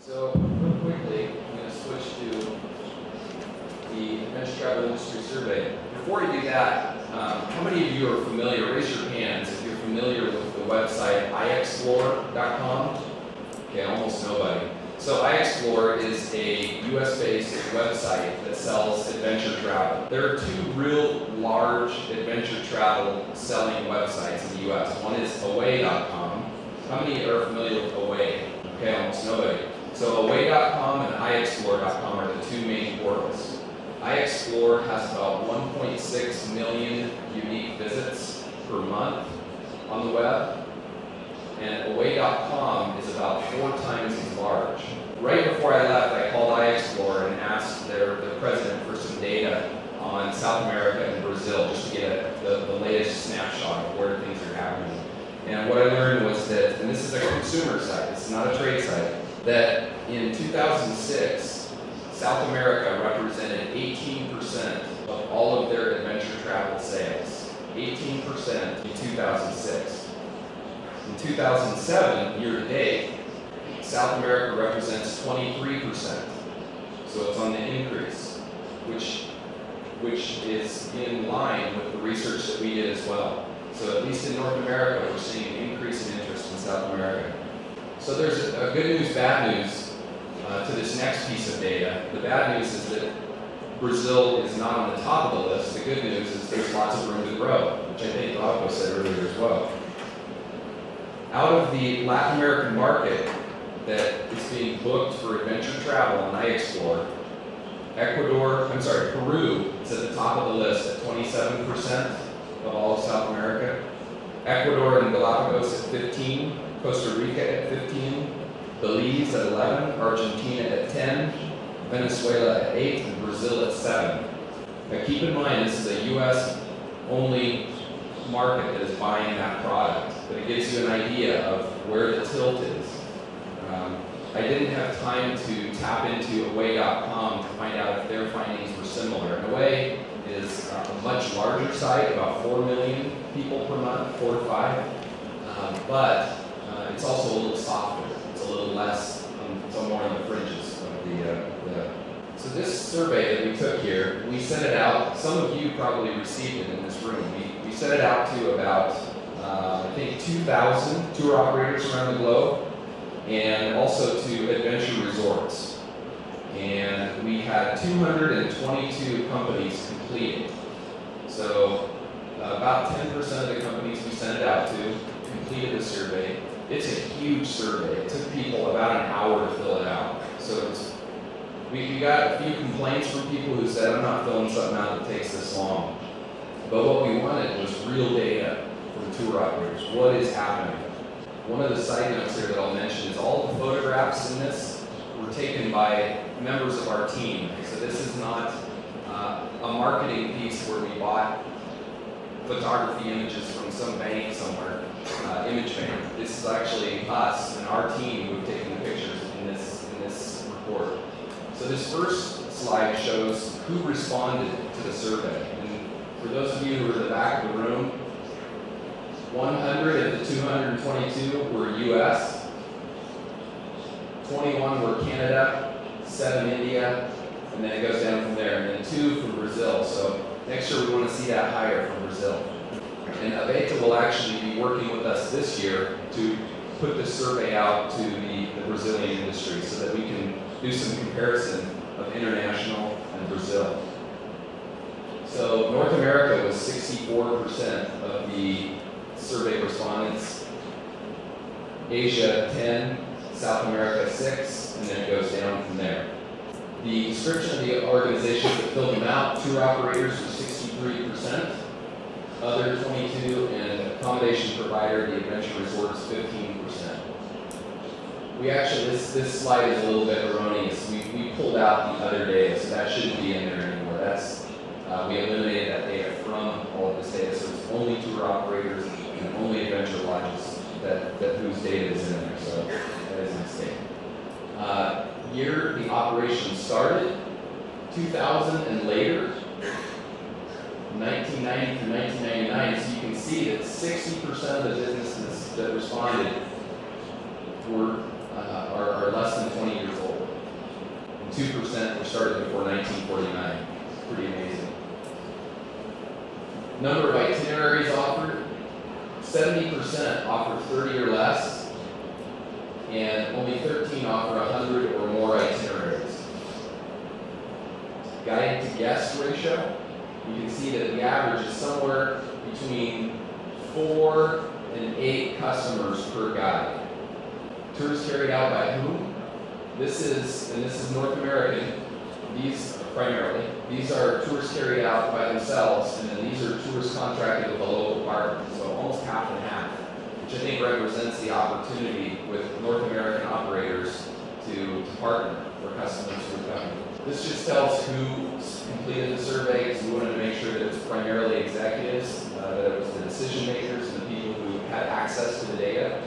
So, real quickly, I'm going to switch to the Adventure Travel Industry Survey. Before I do that, how many of you are familiar, raise your hands if you're familiar with the website iExplore.com? Okay, almost nobody. So iExplore is a US-based website that sells adventure travel. There are two real large adventure travel selling websites in the US. One is away.com. How many are familiar with Away? Okay, almost nobody. So away.com and iExplore.com are the two main portals. iExplore has about 1.6 million unique visits per month on the web, and away.com is about 4 times as large. Right before I left, I called iExplore and asked their president for some data on South America and Brazil, just to get the latest snapshot of where things are happening. And what I learned was that, and this is a consumer site, this is not a trade site, that in 2006, South America represented 18% of all of their adventure travel sales. 18% in 2006. In 2007, year to date, South America represents 23%. So it's on the increase, which is in line with the research that we did as well. So at least in North America, we're seeing an increase in interest in South America. So there's a good news, bad news to this next piece of data. The bad news is that Brazil is not on the top of the list. The good news is there's lots of room to grow, which I think Otto said earlier as well. Out of the Latin American market that is being booked for adventure travel on iExplore, Peru is at the top of the list at 27% of all of South America. Ecuador and Galapagos at 15, Costa Rica at 15, Belize at 11, Argentina at 10, Venezuela at 8, and Brazil at 7. Now keep in mind, this is a US only market that is buying that product, but it gives you an idea of where the tilt is. I didn't have time to tap into away.com to find out if their findings were similar. And Away is a much larger site, about 4 million people per month, 4 to 5, but it's also a little softer. It's a little less, it's more on the fringes of the. So this survey that we took here, we sent it out. Some of you probably received it in this room. We sent it out to about, I think, 2,000 tour operators around the globe, and also to adventure resorts. And we had 222 companies completed. So about 10% of the companies we sent it out to completed the survey. It's a huge survey. It took people about an hour to fill it out. So we got a few complaints from people who said, I'm not filling something out that takes this long. But what we wanted was real data from tour operators. What is happening? One of the side notes here that I'll mention is all the photographs in this were taken by members of our team. So this is not a marketing piece where we bought photography images from some bank somewhere, image bank. This is actually us and our team who have taken the pictures in this report. So this first slide shows who responded to the survey. And for those of you who are in the back of the room, 100 of the 222 were US, 21 were Canada, 7 India, and then it goes down from there, and then 2 from Brazil. So next year we want to see that higher from Brazil. And ATTA will actually be working with us this year to put this survey out to the Brazilian industry so that we can do some comparison of international and Brazil. So North America was 64% of the survey respondents, Asia 10, South America 6, and then it goes down from there. The description of the organizations that filled them out, tour operators were 63%, other 22%, and accommodation provider, the adventure resorts, 15%. We actually, this slide is a little bit erroneous. We pulled out the other data, so that shouldn't be in there anymore. That's we eliminated that data from all of this data, so it's only tour operators and only adventure lodges that whose data is in there. So that is a mistake. Year the operation started, 2000 and later, 1990 through 1999. So you can see that 60% of the businesses that responded were are less than 20 years old. And 2% were started before 1949. It's pretty amazing. Number of itineraries offered, 70% offer 30 or less, and only 13 offer 100 or more itineraries. Guide to guest ratio, you can see that the average is somewhere between 4 and 8 customers per guide. Tours carried out by whom? This is North American. These primarily. These are tours carried out by themselves, and then these are tours contracted with a local partner. So almost half and half, which I think represents the opportunity with North American operators to partner for customers who are coming. This just tells who completed the survey, because we wanted to make sure that it's primarily executives, that it was the decision makers and the people who had access to the data.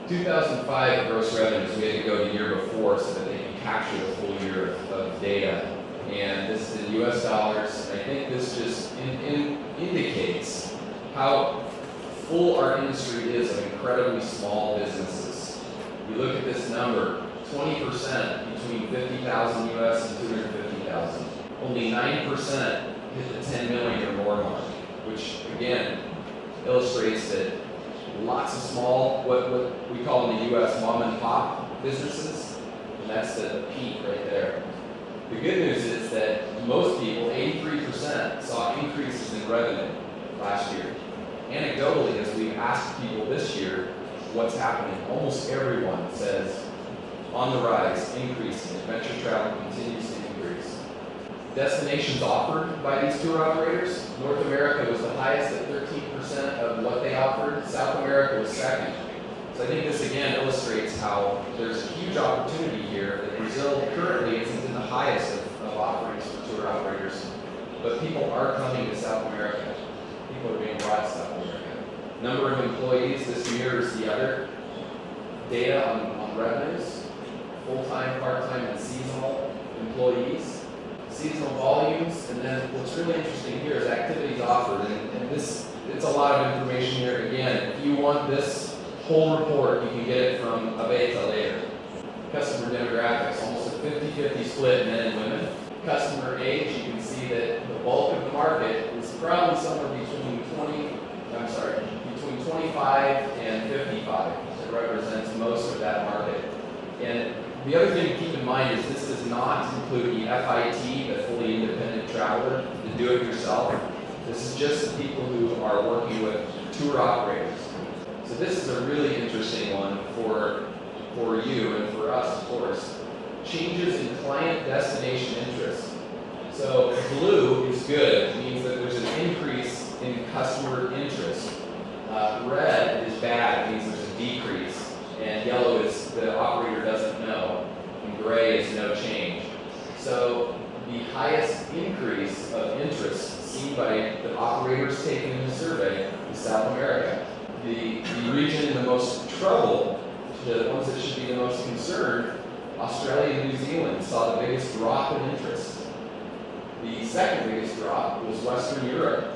2005 gross revenues, we had to go the year before so that they can capture the full year of data. And this is in US dollars. And I think this just indicates how full our industry is of incredibly small businesses. You look at this number, 20% between 50,000 US and 250,000. Only 9% hit the 10 million or more mark, which again illustrates that lots of small, what we call in the US mom and pop businesses, and that's the peak right there. The good news is that most people, 83%, saw increases in revenue last year. Anecdotally, as we've asked people this year what's happening, almost everyone says on the rise, increasing, adventure travel continues to increase. Destinations offered by these tour operators, North America was the highest at 13% of what they offered, South America was second. So I think this again illustrates how there's a huge opportunity here that Brazil currently isn't in the highest of offerings for tour operators, but people are coming to South America. People are being brought to South America. Number of employees, this mirrors the other data on revenues, full-time, part-time, and seasonal employees, seasonal volumes, and then what's really interesting here is activities offered, and this, it's a lot of information here. Again, if you want this whole report, you can get it from ATTA later. Customer demographics, almost a 50-50 split men and women. Customer age, you can see that the bulk of the market is probably somewhere between 25 and 55. It represents most of that market. And the other thing to keep in mind is this does not include the FIT, the fully independent traveler, the do-it-yourself. This is just the people who are working with tour operators. So this is a really interesting one for you and for us, of course. Changes in client destination interest. So blue is good. It means that there's an increase in customer interest. Red is bad. It means there's a decrease. And yellow is the operator doesn't know. And gray is no change. So the highest increase of interest seen by the operators taken in the survey is South America. The region in the most trouble, the ones that should be the most concerned, Australia and New Zealand saw the biggest drop in interest. The second biggest drop was Western Europe.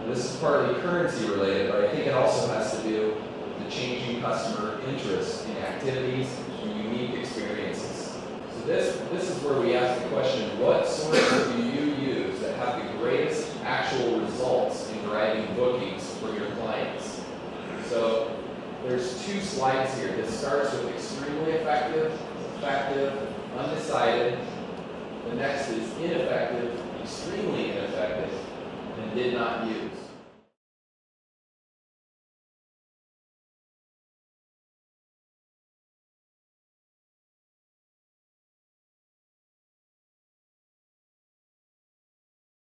And this is partly currency related, but I think it also has to do with the changing customer interest in activities and unique experiences. So this is where we ask the question, what sources do you use that have the greatest actual results in driving bookings for your clients? So there's two slides here. This starts with extremely effective, undecided. The next is ineffective, extremely ineffective, and did not use.